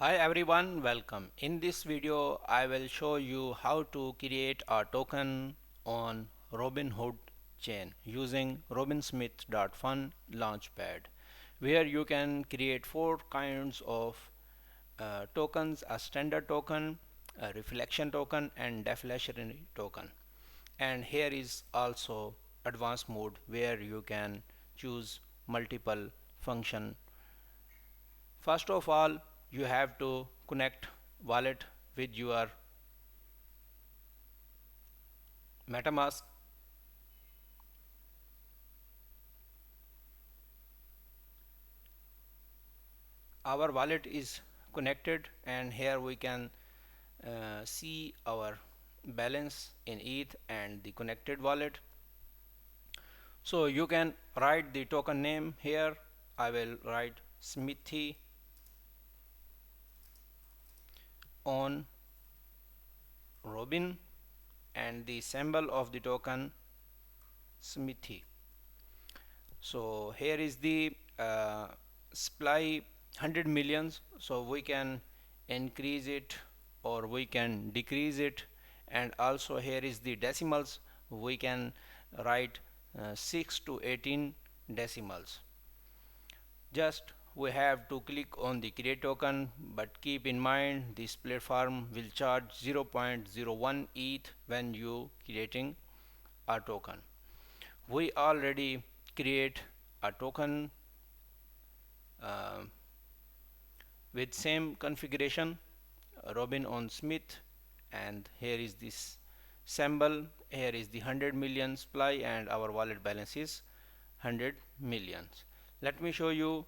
Hi everyone, welcome. In this video I will show you how to create a token on RobinHood Chain using robinsmith.fun Launchpad, where you can create four kinds of tokens: a standard token, a reflection token, and deflationary token. And here is also advanced mode where you can choose multiple function. First of all, you have to connect wallet with your MetaMask. Our wallet is connected, and here we can see our balance in ETH and the connected wallet. So you can write the token name here. I will write Smithy on Robin, and the symbol of the token Smithy. So here is the supply 100 millions, so we can increase it or we can decrease it. And also here is the decimals, we can write 6 to 18 decimals. Just we have to click on the create token, but keep in mind this platform will charge 0.01 ETH when you creating a token. We already create a token uh, with same configuration, Robin on Smith, and here is this symbol. Here is the 100 million supply, and our wallet balance is 100 millions. Let me show you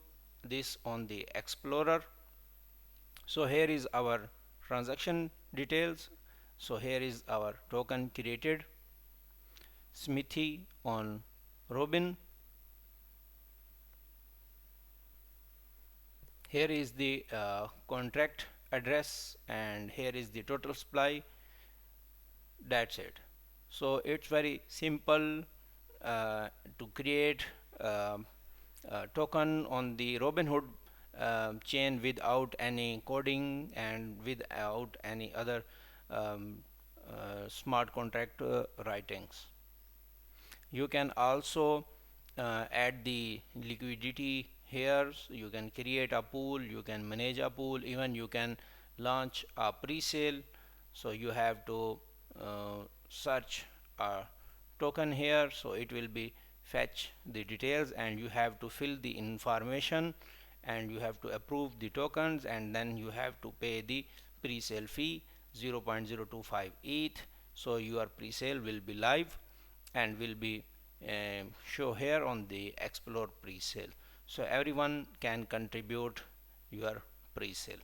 this on the Explorer. So here is our transaction details. So here is our token created, Smithy on Robin. Here is the contract address, and here is the total supply. That's it. So it's very simple to create a token on the Robinhood chain without any coding and without any other um, smart contract writings. You can also add the liquidity here. So you can create a pool, you can manage a pool, even you can launch a pre-sale. So you have to search a token here, so it will be fetch the details, and you have to fill the information, and you have to approve the tokens, and then you have to pay the pre-sale fee 0.025 ETH. So your pre-sale will be live and will be show here on the explore pre-sale, so everyone can contribute your pre-sale.